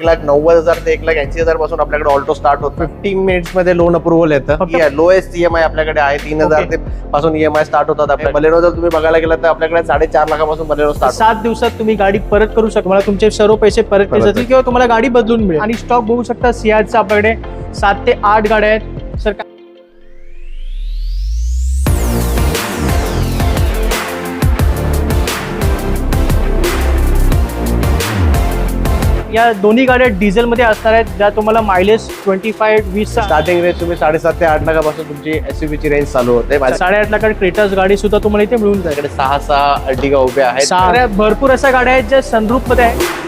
1,90,000 ते 1,80,000 पासून आपल्याकडे ऑल्टो स्टार्ट होतं. 15 मिनिट्स मध्ये लोन अप्रुव्हल येतं. लोएस्ट ईएमआय आपल्याकडे आहे 3,000 ते पासून ईएमआय स्टार्ट होतात. आपल्या बलेनो जर तुम्ही बघायला गेला तर आपल्याकडे 4.5 लाखापासून बलेनो स्टार्ट. 7 दिवसात तुम्ही गाडी परत करू शकता. मला तुमचे सर्व पैसे परत केले जातील किंवा तुम्हाला गाडी बदलून मिळेल. आणि स्टॉक बघू शकता सियाजचा आपल्याकडे 7 ते 8 गाड्या आहेत सर. या दोन्ही गाड्या डिझेल मध्ये असणार आहेत, ज्या तुम्हाला मायलेज 25-20 स्टार्टिंग रेंज तुम्ही 7.5 ते 8 लाखापासून तुमची एसयूव्ही ची रेंज चालू होते. 8.5 लाखात क्रेटास गाडी सुद्धा तुम्हाला इथे मिळून जाईल. 6 अर्टिगा उभ्या आहेत. भरपूर अशा गाड्या आहेत ज्या सनरूफ मध्ये आहेत.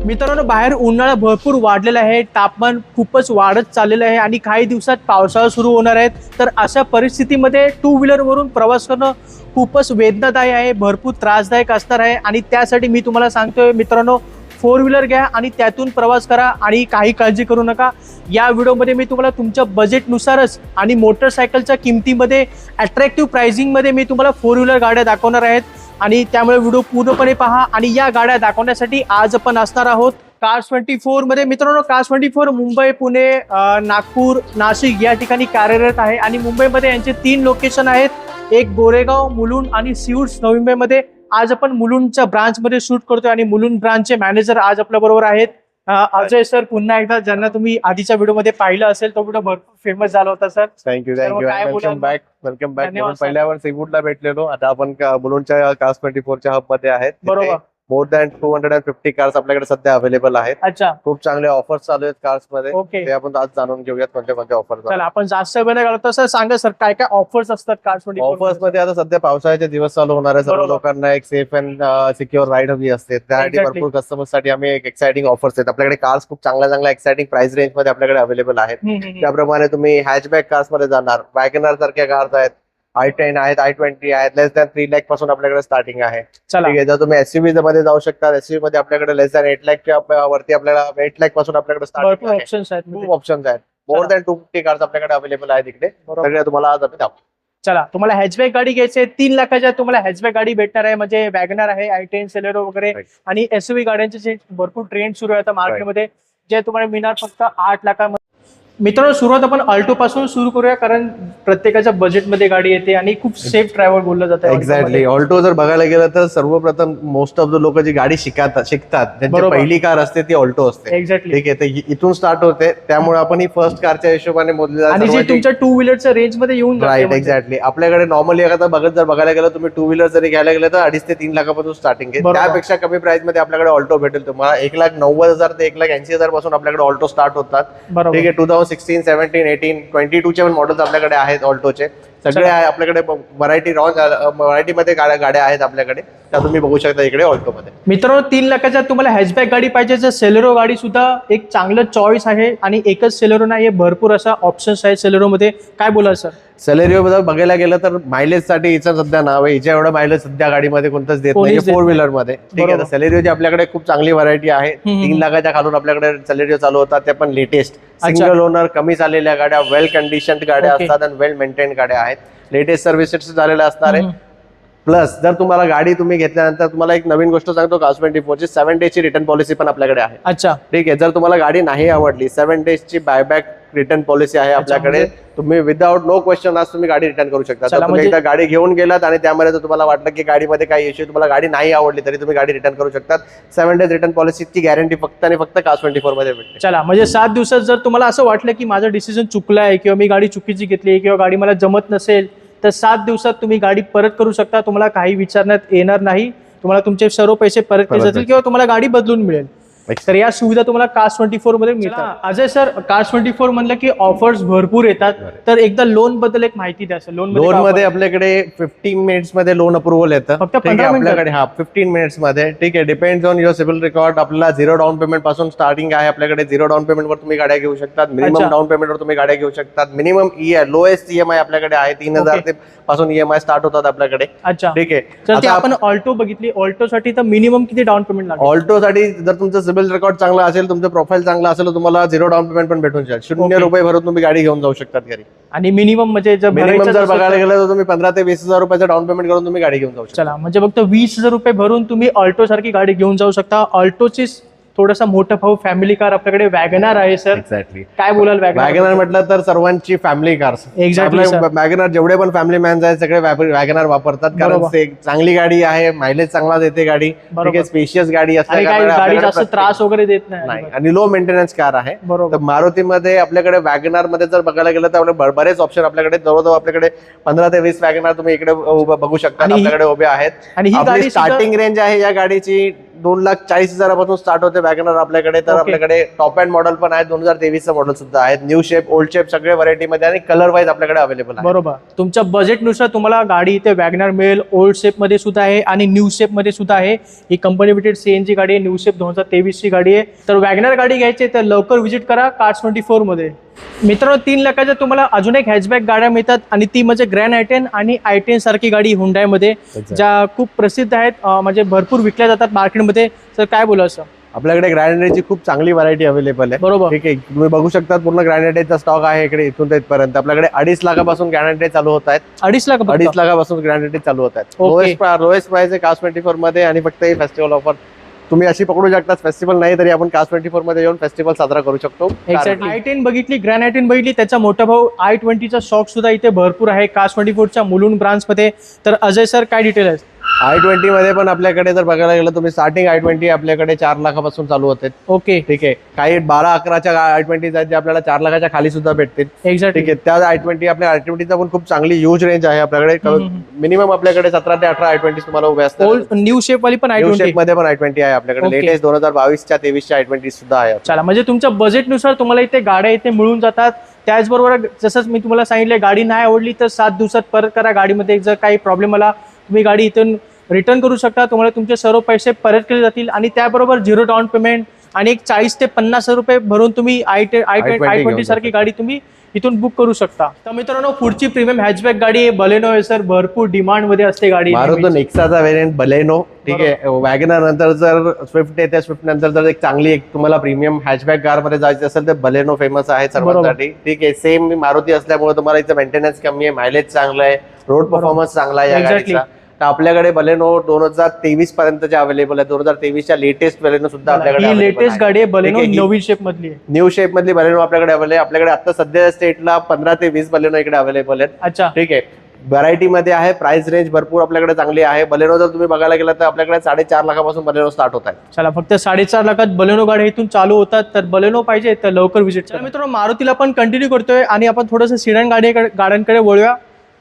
मित्रांनो, बाहेर उन्हाळा भरपूर वाढलेला आहे, तापमान खूपच वाढत चाललेलं आहे आणि काही दिवसात पावसाळा सुरू होणार आहे. तर अशा परिस्थितीमध्ये 2 व्हीलरवरून प्रवास करणं खूपच वेदनादायी आहे, भरपूर त्रासदायक असणार आहे. आणि त्यासाठी मी तुम्हाला सांगतोय मित्रांनो, 4 व्हीलर घ्या आणि त्यातून प्रवास करा आणि काही काळजी करू नका. या व्हिडिओमध्ये मी तुम्हाला तुमच्या बजेटनुसारच आणि मोटरसायकलच्या किमतीमध्ये अट्रॅक्टिव्ह प्राइसिंगमध्ये मी तुम्हाला 4 व्हीलर गाड्या दाखवणार आहेत. आणि त्यामुळे व्हिडिओ पूर्णपणे पहा. आणि या गाड्या दाखवण्यासाठी आज आपण असणार आहोत Cars24 मध्ये. मित्रांनो, Cars24 मुंबई, पुणे, नागपूर, नाशिक या ठिकाणी कार्यरत आहे. आणि मुंबईमध्ये यांचे 3 लोकेशन आहेत, एक गोरेगाव, मुलुंड आणि सिऊड्स नवी मुंबईमध्ये. आज आपण मुलुंडच्या ब्रांच मध्ये शूट करतोय आणि मुलुंड ब्रांचचे मॅनेजर आज आपल्या बरोबर आहेत. अजय सर, पुन्हा एकदा ज्यांना तुम्ही आधीच्या व्हिडिओमध्ये पाहिलं असेल, तो व्हिडिओ भरपूर फेमस झाला होता सर. थँक्यू. Welcome back. पहिल्यावर सिगुडला भेटलेलो, आता आपण मुलुंडच्या Cars24 च्या हब मध्ये आहेत. बरोबर. मोर दॅन 250 कार्स आपल्याकडे सध्या अवेलेबल आहेत. अच्छा, खूप चांगले ऑफर्स चालू आहेत कार्स मध्ये. ओके, ते आपण आज जाणून घेऊयात कोणत्या ऑफर. चला आपण जास्त वेळ नाही घालवत. सर सांगा सर, काय काय ऑफर्स असतात Cars24? ऑफर्स मध्ये आता सध्या पावसाळ्याचे दिवस चालू होणार आहे. सर्व लोकांना एक सेफ अँड सिक्युअर राईड हवी असते, त्यासाठी भरपूर कस्टमर्स साठी आम्ही एक एक्साइटिंग ऑफर्स आहेत. आपल्याकडे कार्स खूप चांगल्या एक्साइटिंग प्राइस रेंज मध्ये आपल्याकडे अवेलेबल आहेत. त्याप्रमाणे तुम्ही हॅचबॅक कार्स मध्ये जाणार, वॅगनर सारख्या कार्स आहेत, i10 आहेत, i20 आहेत, लेस दॅन 3 लाख पासून आपल्याकडे स्टार्टिंग आहे. ठीक आहे. जर तुम्ही एसयूव्ही मध्ये जाऊ शकता, एसयूव्ही मध्ये आपल्याकडे लेस दॅन 8 लाखच्या वरती आपल्याला 8 लाख पासून आपल्याकडे स्टार्टिंग ऑप्शन्स आहेत. खूप ऑप्शन्स आहेत. मोर दॅन 250 कार्स आपल्याकडे अवेलेबल आहेत इकडे. सगळे तुम्हाला आज आम्ही दाखवू. चला, तुम्हाला हॅचबॅक गाडी घ्यायची आहे, 3 लाखाच्या तुम्हाला हॅचबॅक गाडी भेटणार आहे. म्हणजे वॅगनर आहे, i10, सेलेरो वगैरे. आणि एसयूव्ही गाड्यांचे भरपूर ट्रेंड सुरू आहे आता मार्केटमध्ये, जे तुम्हाला मिळणार फक्त 8 लाखामध्ये. मित्रांनो, सुरुवात आपण अल्टो पासून सुरू करूया, कारण प्रत्येकाच्या बजेटमध्ये गाडी येते आणि खूप सेफ ड्रायव्हर बोललं जातं. एक्झॅक्टली. ऑल्टो जर बघायला गेलं तर सर्वप्रथम मोस्ट ऑफ द लोक जी गाडी शिकतात त्यांची पहिली कार असते ती ऑल्टो असते. एक्झॅक्टली. ठीक आहे. तर इथून स्टार्ट होते, त्यामुळे आपण ही फर्स्ट कारच्या हिशोबाने मोजली जाते आणि जे तुमच्या 2 व्हीलरच्या रेंज मध्ये येऊन राईट. एक्झॅक्टली. आपल्याकडे नॉर्मली जर बघायला गेलं तुम्ही 2 व्हीलर जरी घ्यायला गेलं तर 2.5 ते 3 लाखापासून स्टार्टिंग आहे. त्यापेक्षा कमी प्राइस मध्ये आपल्याकडे ऑल्टो भेटेल तुम्हाला. 1,90,000 ते 1,80,000 पासून आपल्याकडे ऑल्टो स्टार्ट होतात. ठीक आहे. 2016, 17, 18, 22 चे मॉडेल्स आपल्याकडे आहेत ऑल्टोचे. सगळे आपल्याकडे व्हरायटी मध्ये गाड्या आहेत आपल्याकडे, त्या तुम्ही बघू शकता इकडे ऑल्टो मध्ये. मित्रांनो, 3 लाखाच्या तुम्हाला हॅचबॅक गाडी पाहिजे तर सेलेरो गाडी सुद्धा एक चांगलं चॉईस आहे. आणि एकच सेलेरो नाही, भरपूर असा ऑप्शन्स आहेत सेलेरो मध्ये. काय बोलाल सर? सेलेरिओ बद्दल बघायला गेलं तर मायलेज साठी हिचं सध्या नाव आहे. हिच्या एवढं मायलेज सध्या गाडीमध्ये कोणतंच देत नाही 4 व्हीलर मध्ये. ठीक आहे. सेलेरिओची आपल्याकडे खूप चांगली व्हरायटी आहे. 3 लाखाच्या खालून आपल्याकडे सेलेरिओ चालू होतात, त्या पण लेटेस्ट सिंगल ओनर, कमी चाललेल्या गाड्या, वेल कंडिशन्ड गाड्या असतात आणि वेल मेंटेन गाड्या आहेत. लेटेस्ट सर्व्हिसेस झालेल्या असणार आहे. प्लस जर तुम्हाला गाडी तुम्ही घेतल्यानंतर तुम्हाला एक नवीन गोष्ट सांगतो, Cars24 ची 7 डेजची रिटर्न पॉलिसी पण आपल्याकडे आहे. अच्छा. ठीक आहे. जर तुम्हाला गाडी नाही आवडली, 7 डेजची बायबॅक रिटर्न पॉलिसी आहे आपल्याकडे. तुम्ही विदाउट नो क्वेश्चन आज तुम्ही गाडी रिटर्न करू शकता. तर तुम्ही एकदा गाडी घेऊन गेलात आणि त्यामध्ये जर तुम्हाला वाटलं की गाडीमध्ये काही इश्यू, तुम्हाला गाडी नाही आवडली, तरी तुम्ही गाडी रिटर्न करू शकता. 7 डेज रिटर्न पॉलिसीची गॅरंटी फक्त आणि फक्त Cars24 मध्ये भेटते. चला, म्हणजे 7 दिवसात जर तुम्हाला असं वाटलं की माझं डिसिजन चुकलं आहे किंवा मी गाडी चुकीची घेतली किंवा गाडी मला जमत नसेल, तर 7 दिवसात तुम्ही गाडी परत करू शकता. तुम्हाला काही विचारण्यात येणार नाही, तुम्हाला तुमचे सर्व पैसे परत केले जातील किंवा तुम्हाला गाडी बदलून मिळेल. तर या सुविधा तुम्हाला कार्स 24 मध्ये मिळतात. अजय सर, कार्स 24 म्हणलं की ऑफर्स भरपूर येतात, तर एकदा लोन बद्दल एक माहिती द्या सर. लोन मध्ये आपल्याकडे 15 मिनिट्स मध्ये लोन अप्रुव्हल येतं. फक्त ठीक आहे, 15 मिनिटात? आपल्याकडे 15 मिनिट्स मध्ये. ठीक आहे, depends on your civil record. आपल्याला 0 डाऊन पेमेंट पासून स्टार्टिंग आहे आपल्याकडे. 0 डाऊन पेमेंट वर तुम्ही गाड्या घेऊ शकतात. मिनिमम अच्छा. डाऊन पेमेंट वर तुम्ही गाड्या घेऊ शकतात. मिनिमम लोएस्ट ईएमआय आपल्याकडे आहे 3000 ते पासून ईएमआय स्टार्ट होतात आपल्याकडे. अच्छा, ठीक आहे. तर ते आता आपण ऑल्टो बघितली, ऑल्टो साठी तर मिनिमम किती डाऊन पेमेंट लागेल? ऑल्टो साठी जर तुमचं सिव्हिल रेकॉर्ड चांगला असेल, तुमचं प्रोफाईल चांगला असेल, तर तुम्हाला 0 डाऊन पेमेंट पण भेटून जाईल. 0 रुपये भरून तुम्ही गाडी घेऊन जाऊ शकतात घरी. आणि मिनिमम म्हणजे जर मिनिमम भरायचं जर असेल बघायला तर- गेलं तर तुम्ही 15 ते 20,000 रुपयाचं डाऊन पेमेंट करून तुम्ही गाडी घेऊन जाऊ शकता. चला, म्हणजे फक्त 20,000 रुपये भरून तुम्ही ऑल्टो सारखी गाडी घेऊन जाऊ शकता. ऑल्टोची थोडासा मोठा भाऊ फॅमिली कार आपल्याकडे वॅगनार आहे सर. एक्झॅक्टली. काय बोलाल वॅगनर म्हटलं तर सर्वांची family cars. Exactly, sir. WagonR जेवढे पण फॅमिली मॅन्स आहेत सगळे वॅगनर वापरतात, कारण बरोबर. ते चांगली गाडी आहे, मायलेज चांगला देते गाडी. बरोबर. ठीक आहे, स्पेशियस गाडी असते, आणि काही गाडी जास्त त्रास वगैरे देत नाही. नाही, आणि लो मेंटेनन्स कार आहे. बरोबर. तर मारुतीमध्ये आपल्याकडे वॅगनार मध्ये जर बघायला गेलं तर आपल्याकडे बरेच ऑप्शन आपल्याकडे जवळजवळ आपल्याकडे 15 ते 20 वॅगनार तुम्ही इकडे बघू शकता आणि ही- आपल्याकडे उभे आहेत. आणि ही आपली गाडी सुद्धा- स्टार्टिंग रेंज आहे या गाडीची 2,40,000 पासून स्टार्ट होते वॅगनर आपल्याकडे. तर Okay. आपल्याकडे टॉप अँड मॉडेल पण आहे, 2023 मॉडेल सुद्धा आहेत. न्यू शेप, ओल्ड शेप सगळे व्हरायटी मध्ये आणि कलर वाईज आपल्याकडे अवेलेबल आहे. बरोबर. तुमच्या बजेटनुसार तुम्हाला गाडी इथे वॅगनार मिळेल. ओल्ड शेप मध्ये सुद्धा आहे आणि न्यू शेप मध्ये सुद्धा आहे. ही कंपनी लिमिटेड सीएनजी गाडी आहे, न्यू शेप 2023 ची गाडी आहे. तर वॅगनार गाडी घ्यायची तर लवकर व्हिजिट करा कार्स 24 मध्ये. मित्रांनो, 3 लाखाच्या तुम्हाला अजून एक हॅचबॅक गाड्या मिळतात आणि ती म्हणजे ग्रँड i10 आणि i10 सारखी गाडी हुंडाई मध्ये, ज्या खूप प्रसिद्ध आहेत, म्हणजे भरपूर विकल्या जातात मार्केटमध्ये. तर काय बोला सर? आपल्याकडे ग्रँडेडची खूप चांगली व्हरायटी अवेलेबल आहे. बरोबर. ठीक आहे, तुम्ही बघू शकता पूर्ण ग्रँडेडचा स्टॉक आहे इकडे इथून ते इथपर्यंत. आपल्याकडे 2.5 लाखापासून ग्रँडेड चालू होत आहेत. 2.5 लाख? 2.5 लाखापासून ग्रँडेड चालू होत आहेत. Okay. लोएस्ट प्राइस आहे कार्स 24 मध्ये. आणि फक्त ही फेस्टिवल ऑफर तुम्ही अशी पकडू शकता, फेस्टिवल नाही तरी आपण कार्स 24 मध्ये येऊन फेस्टिवल साजरा करू शकतो. एक्झॅक्टली. i10 बघितली, ग्रँड i10 बघितली, त्याचा मोठा भाऊ i20 चा स्टॉक सुद्धा इथे भरपूर आहे कार्स 24 च्या मुलुंड ब्रांच मध्ये. तर अजय सर, काय डिटेल आहे? i20 मध्ये पण आपल्याकडे जर बघायला गेलं तुम्ही स्टार्टिंग i20 आपल्याकडे 4 लाखापासून चालू होते. ओके, ठीक आहे. काही 12-11च्या i20 आहेत जे आपल्याला 4 लाखाच्या खाली सुद्धा भेटतील. एक्झॅक्टली. ठीक आहे. त्या i20 आपल्या i20चा पण खूप चांगली ह्यूज रेंज आहे आपल्याकडे. मिनिमम आपल्याकडे 17 ते 18 i20 तुम्हाला उभे असतात. ओल्ड न्यू शेप वाली पण न्यू i20 शेप मध्ये पण i20 आहे आपल्याकडे. Okay. लेटेस्ट 2022च्या 23च्या i20 सुद्धा आहे. चला, म्हणजे तुमच्या बजेटनुसार तुम्हाला इथे गाड्या इथे मिळून जातात. त्याचबरोबर जसंच मी तुम्हाला सांगितलं, गाडी नाही आवडली तर 7 दिवसात परत करा. गाडीमध्ये जर काही प्रॉब्लेम आला तुम्ही गाडी इथून रिटर्न करू शकता. तुम्हाला तुमचे सर्व पैसे परत केले जातील आणि त्याबरोबर 0 डाऊन पेमेंट आणि एक 40 ते 50 रुपये भरून तुम्ही i20 सारखी गाडी तुम्ही इथून बुक करू शकता. तर मित्रांनो, पुढची प्रीमियम हॅचबॅक गाडी आहे बलेनो आहे सर. भरपूर डिमांड मध्ये असते गाडी. मारुती नेक्साचा व्हेरियंट बलेनो. ठीक आहे. वॅगनर नंतर जर स्विफ्ट येते, स्विफ्ट नंतर जर एक चांगली एक तुम्हाला प्रीमियम हॅचबॅक कार मध्ये जायचं असेल तर बलेनो फेमस आहे सर्वांसाठी. ठीक आहे. सेम मारुती असल्यामुळे तुम्हाला इथं मेंटेनन्स कमी आहे, मायलेज चांगलं आहे, रोड परफॉर्मन्स चांगला आहे या Exactly. गाडीचा. तर आपल्याकडे बलेनो 2023 पर्यंतच्या अवेलेबल आहे. 2023च्या लेटेस्ट बलेनो सुद्धा आपल्याकडे ही लेटेस्ट गाडी आहे बलेनो, ठीक आहे. नवीन शेप मधली आहे. न्यू शेप मधली बलेनो आपल्याकडे अवेलेबल आहे. आपल्याकडे आता सध्या स्टेटला 15 ते 20 बलेनो इकडे अवेलेबल आहेत. अच्छा. ठीक आहे. व्हरायटी मध्ये आहे, प्राइस रेंज भरपूर आपल्याकडे चांगली आहे. बलेनो जर तुम्ही बघायला गेला तर आपल्याकडे 4.5 लाखापासून बलेनो स्टार्ट होत आहे. चला, फक्त 4.5 लाखात बलेनो गाड्या इथून चालू होतात. तर बलेनो पाहिजे तर लवकर व्हिजिट करा. मित्रांनो, मारुतीला पण कंटिन्यू करतोय आणि आपण थोडंसं सिडन गाड्यांकडे वळूया.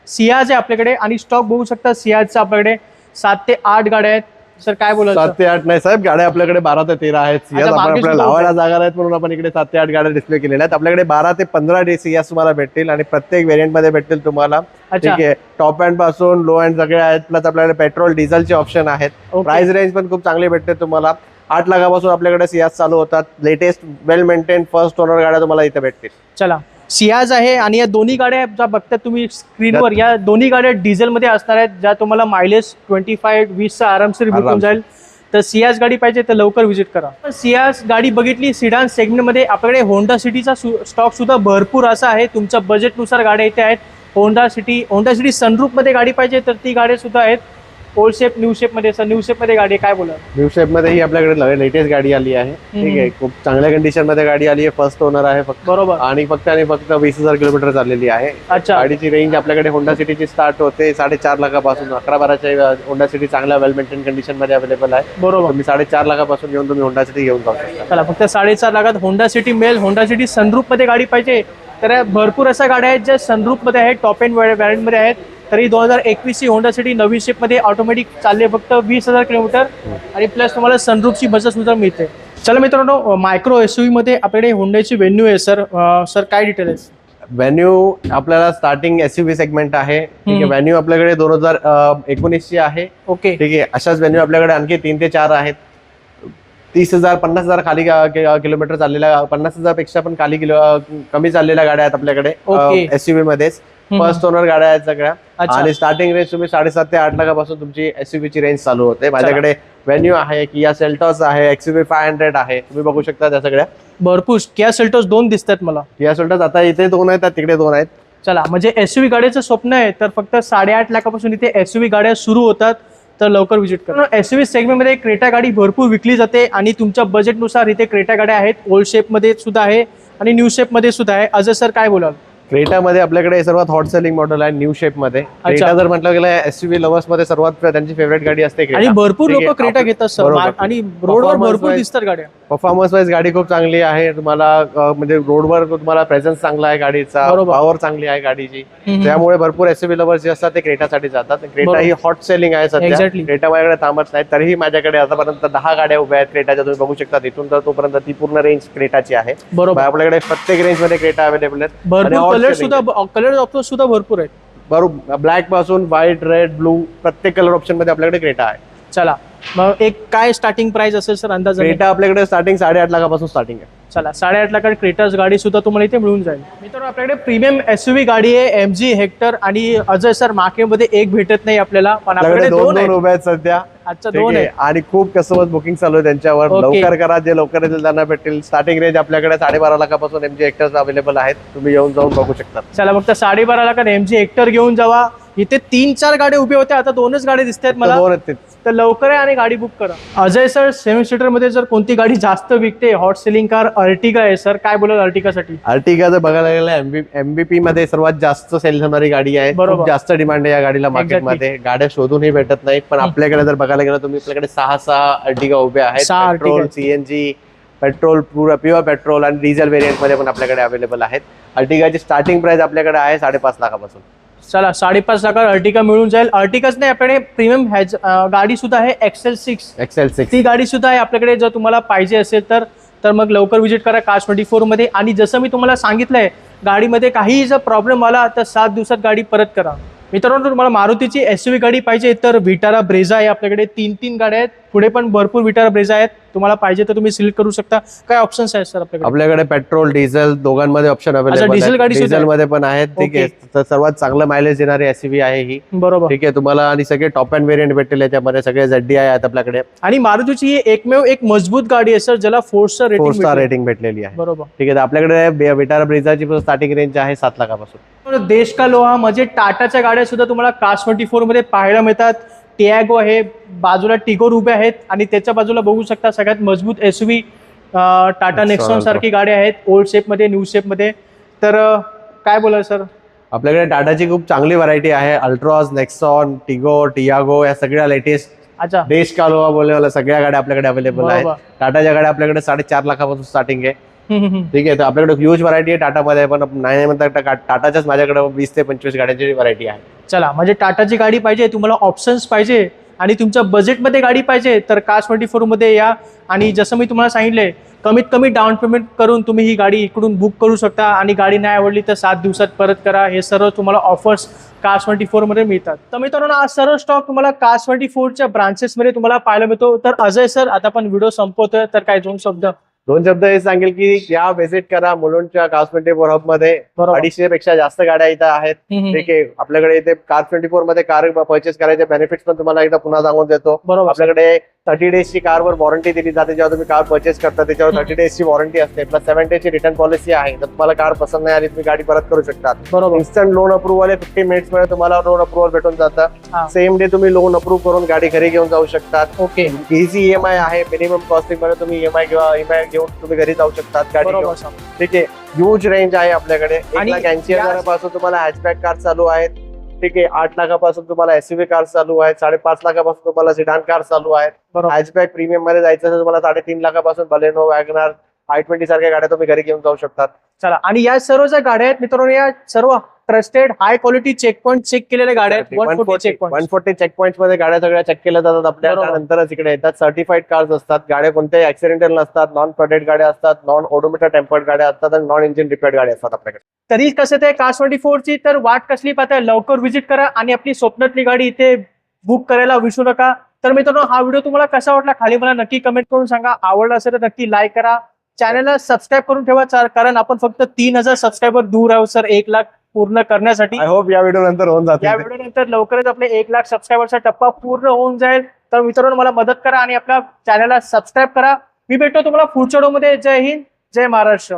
सियाज आहे आपल्याकडे आणि स्टॉक बघू शकता. सियाजचा आपल्याकडे 7 ते 8 गाड्या आहेत. सर, काय बोलाल? 7 ते 8 नाही साहेब, गाड्या आपल्याकडे 12 ते 13 आहेत. सियाज अच्छा, आपण मागे आपल्याला सुद्धा लावायला जागा आहेत म्हणून आपण इकडे 7 ते 8 गाड्या डिस्प्ले केलेल्या आहेत. आपल्याकडे 12 ते 15 सियाज तुम्हाला भेटतील आणि प्रत्येक व्हेरियंट मध्ये भेटतील तुम्हाला. ठीक अच्छा. आहे. टॉप अँड पासून लो अँड सगळे आहेत. प्लस आपल्याकडे पेट्रोल डिझेलचे ऑप्शन आहेत. Okay. प्राइस रेंज पण खूप चांगली भेटते तुम्हाला. 8 लाखापासून आपल्याकडे सियाज चालू होतात. लेटेस्ट वेल मेंटेन फर्स्ट ओनर गाड्या तुम्हाला इथे भेटतील. चला, सियाज आहे आणि या दोन्ही गाड्या ज्या बघता तुम्ही स्क्रीनवर, या दोन्ही गाड्या डिझेल मध्ये असणार आहेत, ज्या तुम्हाला मायलेज 25-20 चा आरामशीर भेटून जाईल. तर सियाज गाडी पाहिजे तर लवकर व्हिजिट करा. सियाज गाडी बघितली, सिडान सेगमेंट मध्ये आपल्याकडे होंडा सिटीचा स्टॉक सुद्धा भरपूर असा आहे. तुमच्या बजेटनुसार गाड्या इथे आहेत. होंडा सिटी सनरूफ मध्ये गाडी पाहिजे तर ती गाडी सुद्धा आहेत. ओल्ड शेप, न्यू शेप मध्ये. न्यू शेप मध्ये गाडी काय बोला? न्यू शेप मध्ये ही आपल्याकडे लेटेस्ट गाडी आली आहे. ठीक आहे. खूप चांगल्या कंडिशन मध्ये गाडी आली आहे. फर्स्ट ओनर आहे फक्त. बरोबर. आणि फक्त 20,000 किलोमीटर चाललेली आहे. अच्छा. गाडीची रेंज आपल्याकडे होंडा सिटीची स्टार्ट होते 4.5 लाखापासून. 11-12च्या होंडा सिटी चांगल्या वेल मेंटेन कंडिशन मध्ये अवेलेबल आहे. बरोबर. तुम्ही 4.5 लाखापासून येऊन तुम्ही होंडा सिटी घेऊन जाऊ शकता. चला, फक्त 4.5 लाखात होंडा सिटी मिळेल. होंडा सिटी सनरूफ मध्ये गाडी पाहिजे तर भरपूर अशा गाड्या आहेत ज्या सनरूफ मध्ये आहेत, टॉप एंड व्हॅरियंट मध्ये आहेत. तरी 2021 ची होंडा सिटी नवीन शेप मध्ये ऑटोमॅटिक चालले फक्त 20,000 किलोमीटर आणि प्लस तुम्हाला सनरूफची बसेस सुद्धा मिळते. चला मित्रांनो, मायक्रो एसयूव्ही मध्ये आपल्याकडे हुंडाईची व्हेन्यू आहे सर. सर काय डिटेल आहे? व्हेन्यू आपल्याला स्टार्टिंग एसयूव्ही सेगमेंट आहे. ठीक आहे. व्हेन्यू आपल्याकडे 2019 ची आहे. ओके. ठीक आहे. अशाच व्हेन्यू आपल्याकडे आणखी 3 ते 4 आहेत. 30,000 50,000 खाली किलोमीटर चाललेल्या, 50,000 पेक्षा पण कमी चाललेल्या गाड्या आहेत आपल्याकडे Okay. एसयूव्ही मध्येच. फर्स्ट ओनर गाड्या आहेत सगळ्या. अच्छा. आणि स्टार्टिंग रेंज तुम्ही 7.5 ते 8 लाखापासून तुमची एसयूव्ही ची रेंज चालू होते. माझ्याकडे व्हेन्यू आहे, किया सेल्टॉस आहे, एक्सयूव्ही 500 आहे. तुम्ही बघू शकता त्या सगळ्या. भरपूर किया सेल्टोस 2 दिसतात मला. किया सेल्टॉस आता इथे 2 आहेत, तिकडे 2 आहेत. चला, म्हणजे एसयूव्ही गाड्याचं स्वप्न आहे तर फक्त 8.5 लाखापासून इथे एसयूव्ही गाड्या सुरू होतात, तर लवकर व्हिजिट करा. एसयूव्ही सेगमेंटमध्ये क्रेटा गाडी भरपूर विकली जाते आणि तुमच्या बजेटनुसार इथे क्रेटा गाड्या आहेत. ओल्ड शेपमध्ये सुद्धा आहे आणि न्यू शेपमध्ये सुद्धा आहे. अजय सर काय बोलाल? क्रेटामध्ये आपल्याकडे सर्वात हॉट सेलिंग मॉडेल आहे न्यू शेप मध्ये. क्रेटा जर म्हटलं गेलं एसयूव्ही लव्हर्स मध्ये सर्वात त्यांची फेवरेट गाडी असते क्रेटा. आणि भरपूर लोक क्रेटा घेतात सर, बरोबर. आणि रोडवर भरपूर दिसतात गाड्या. परफॉर्मन्स वाईज गाडी खूप चांगली आहे. तुम्हाला म्हणजे रोडवर तुम्हाला प्रेझेन्स चांगला आहे गाडीचा, बरोबर. पॉवर चांगली आहे गाडीची. त्यामुळे भरपूर एसयूव्ही लव्हर्स जे असतात ते क्रेटासाठी जातात. क्रेटा ही हॉट सेलिंग आहे सध्या. Exactly. क्रेटा माझ्याकडे थांबत नाही. तरीही माझ्याकडे आतापर्यंत 10 गाड्या उभ्या आहेत क्रेटाच्या. तुम्ही बघू शकता तिथून तर तोपर्यंत ती पूर्ण रेंज क्रेटाची आहे. बरोबर. आपल्याकडे प्रत्येक रेंज मध्ये क्रेटा अवेलेबल आहेत. भरपूर कलर ऑप्शन सुद्धा भरपूर आहेत. बरोबर. ब्लॅक पासून व्हाईट, रेड, ब्लू प्रत्येक कलर ऑप्शन मध्ये आपल्याकडे क्रेटा आहे. चला, मग एक काय स्टार्टिंग प्राइस असेल सर अंदाज? क्रेटा आपल्याकडे स्टार्टिंग 8.5 लाखापासून स्टार्टिंग आहे. चला, 8.5 लाखात क्रेटास गाडी सुद्धा तुम्हाला इथे मिळून जाईल. मित्रांनो, आपल्याकडे प्रीमियम एसयूव्ही गाडी आहे एमजी हेक्टर. आणि अजय सर मार्केटमध्ये एक भेटत नाही आपल्याला, पण आपल्याकडे 2 उभे आहेत सध्या. अच्छा, ठीक 2 आहे. आणि खूप कस्टमर बुकिंग चालू आहे त्यांच्यावर. Okay. लवकर करा, जे लवकर येतील त्यांना भेटेल. स्टार्टिंग रेंज आपल्याकडे 12.5 लाखापासून एमजी हेक्टर्स अवेलेबल आहेत. तुम्ही येऊन जाऊन बघू शकता. चला, फक्त 12.5 लाखात एमजी हेक्टर घेऊन जावा. इथे 3-4 गाड्या उभे होत्या, आता 2च गाडी दिसत आहेत मला. 2 आहेत ते. तर लवकर आहे आणि गाडी बुक करा. अजय सर, 7 सीटर मध्ये जर कोणती गाडी जास्त विकते, हॉट सेलिंग कार अर्टिगा आहे सर. काय बोलाल अर्टिगासाठी? अर्टिगा जर बघायला गेलं एमबीपी मध्ये सर्वात जास्त सेल होणारी गाडी आहे. बरोबर. खूप जास्त डिमांड आहे या गाडीला मार्केटमध्ये. गाड्या शोधूनही भेटत नाहीत. पण आपल्याकडे जर बघायला गेलं तुम्ही आपल्याकडे 6 अर्टिगा उभ्या आहेत. 6 petrol, Ertiga. CNG, petrol, pure petrol आणि डिझेल व्हेरियंट मध्ये पण आपल्याकडे अवेलेबल आहेत. अर्टिगाची स्टार्टिंग प्राइस आपल्याकडे आहे 5.5 लाखापासून. चला, 5.5 लाखात अर्टिगा मिळून जाईल. अर्टिगाच नाही, आपल्याकडे प्रीमियम गाडी सुद्धा आहे XL6. ती गाडी सुद्धा आहे आपल्याकडे. जर तुम्हाला पाहिजे असेल तर मग लवकर व्हिजिट करा Cars24 मध्ये. आणि जसं मी तुम्हाला सांगितलंय, गाडीमध्ये काहीही जर प्रॉब्लेम आला तर 7 दिवसात गाडी परत करा. मित्रांनो, तुम्हाला मारुतीची एसयूव्ही गाडी पाहिजे तर विटारा ब्रेझा आहे आपल्याकडे. 3 गाड्या आहेत. पुढे पण भरपूर विटारा ब्रेझा आहेत. तुम्हाला पाहिजे तर तुम्ही सिलेक्ट करू शकता. काय ऑप्शन्स आहेत सर आपल्याकडे? आपल्याकडे पेट्रोल, डिझेल दोघांमध्ये ऑप्शन अवेलेबल डिझेल आहे. गाडी सुद्धा डिझेल मध्ये पण आहेत. ठीक आहे. तर सर्वात चांगलं मायलेज देणारी एसयूव्ही आहे ही. बरोबर. ठीक आहे. तुम्हाला आणि सगळे टॉप अँड व्हेरियंट भेटेल याच्यामध्ये. सगळे ZDI आहेत आपल्याकडे. आणि मारुतीची ही एकमेव एक मजबूत गाडी आहे सर, ज्याला 4 स्टार 4 स्टार रेटिंग भेटलेली आहे. बरोबर. ठीक आहे. आपल्याकडे विटारा ब्रेझाची स्टार्टिंग रेंज आहे 7 लाखापासून. देश का लोहा म्हणजे टाटाच्या गाड्या सुद्धा तुम्हाला Cars24 मध्ये पाहायला मिळतात. टियागो आहे, बाजूला टिगोर उभे आहेत आणि त्याच्या बाजूला बघू शकता सगळ्यात मजबूत एसयूव्ही टाटा नेक्सॉन सारखी गाड्या आहेत. ओल्ड शेप मध्ये, न्यू शेप मध्ये. तर काय बोलाल सर? आपल्याकडे टाटाची खूप चांगली व्हरायटी आहे. अल्ट्रॉज, नेक्सॉन, टिगो, टियागो या सगळ्या लेटेस्ट. अच्छा. देश का लोहा बोलण्यावाला सगळ्या गाड्या आपल्याकडे अवेलेबल आहेत. बरोबर. टाटाच्या गाड्या आपल्याकडे 4.5 लाखापासून स्टार्टिंग आहे. ठीक आहे. तर आपल्याकडे ह्यूज व्हरायटी आहे टाटामध्ये. पण नाही म्हणता टाटाच्याच माझ्याकडे 20 ते 25 गाड्यांची व्हरायटी आहे. चला, म्हणजे टाटाची गाडी पाहिजे, तुम्हाला ऑप्शन्स पाहिजे आणि तुमच्या बजेटमध्ये गाडी पाहिजे तर Cars24 मध्ये या. आणि जसं मी तुम्हाला सांगितलंय, कमीत कमी डाऊन पेमेंट करून तुम्ही ही गाडी इकडून बुक करू शकता. आणि गाडी नाही आवडली तर 7 दिवसात परत करा. हे सर्व तुम्हाला ऑफर्स Cars24 मध्ये मिळतात. तर मित्रांनो, आज सर्व स्टॉक तुम्हाला Cars24च्या ब्रांचेस मध्ये तुम्हाला पाहायला मिळतो. तर अजय सर, आता आपण व्हिडिओ संपवतोय, तर काय 2 शब्द हे सांगेल की या व्हिजिट करा मुलुंडच्या Cars24 हब मध्ये. बरोबर. 250 पेक्षा जास्त गाड्या इथं आहेत. ठीक आहे. आपल्याकडे इथे Cars24 मध्ये कार परचेस करायचे बेनिफिट्स पण तुम्हाला एकदा पुन्हा सांगून देतो. बरोबर. आपल्याकडे 30 डेजची कारवर वॉरंटी दिली जाते. जेव्हा तुम्ही कार परचेस करता त्याच्यावर 30 डेजची वॉरंटी असते. प्लस 7 डेजची रिटर्न पॉलिसी आहे. तर तुम्हाला कार पसंत नाही आली तुम्ही गाडी परत करू शकता. बरोबर. इन्स्टंट लोन अप्रुव्हल आहे. 50 मिनिट्स मध्ये तुम्हाला लोन अप्रुव्हल भेटून हा. जातं. सेम डे तुम्ही लोन अप्रूव्ह करून गाडी घरी घेऊन जाऊ शकतात. ओके. इझी EMI आहे. मिनिमम कॉस्टिंग मध्ये तुम्ही EMI घेऊन तुम्ही घरी जाऊ शकतात गाडी घेऊन. बरोबर. ठीक आहे. ह्यूज रेंज आहे आपल्याकडे. आणि 1,80,000 तुम्हाला हॅचबॅक कार चालू आहेत. ठीक आहे. 8 लाखापासून तुम्हाला एसयूव्ही कार चालू आहेत. 5.5 लाखापासून तुम्हाला सिडान कार चालू आहेत. हॅचबॅक प्रीमियम मध्ये जायचं असेल तुम्हाला 3.5 लाखापासून बलेनो, वॅगनार, i20 सारख्या गाड्या तुम्ही घरी घेऊन जाऊ शकतात. चला, आणि या सर्व ज्या गाड्या आहेत मित्रांनो, या सर्व trusted high quality check point check केलेल्या गाड्या आहेत. 140 चेक पॉईंट 140 चेक पॉईंट मध्ये गाड्या सगळ्या चेक केल्या जातात आपल्या. बरोबर. त्यानंतरच इकडे येतात. सर्टिफाईड कार्स असतात. गाड्या कोणत्याही ऍक्सिडेंटल नसतात. नॉन प्रोटेक्ट गाड्या असतात. नॉन ओडोमीटर टेम्पर्ड गाड्या असतात आणि नॉन इंजिन रिपेअर्ड गाड्या असतात आपल्याकडे. तरी कसं ते कार 24 ची तर वाट कसली पाहताय, लवकर व्हिजिट करा आणि आपली स्वप्नातली गाडी इथे बुक करायला विसरू नका. तर मित्रांनो, हा व्हिडिओ तुम्हाला कसा वाटला खाली मला नक्की कमेंट करून सांगा. आवडला असेल तर नक्की लाईक करा. चॅनलला सबस्क्राईब करून ठेवा कारण आपण फक्त 3000 सबस्क्रायबर दूर आहोत सर 1 लाख पूर्ण करण्यासाठी. आय होप या व्हिडिओ नंतर होऊन जाते. या व्हिडिओ नंतर लवकरच आपले 1 लाख सबस्क्रायबरचा टप्पा पूर्ण होऊन जाईल. तर मित्रांनो, मला मदत करा आणि आपल्या चॅनलला सबस्क्राईब करा. मी भेटतो तुम्हाला पुढच्या व्हिडिओमध्ये. जय हिंद, जय महाराष्ट्र.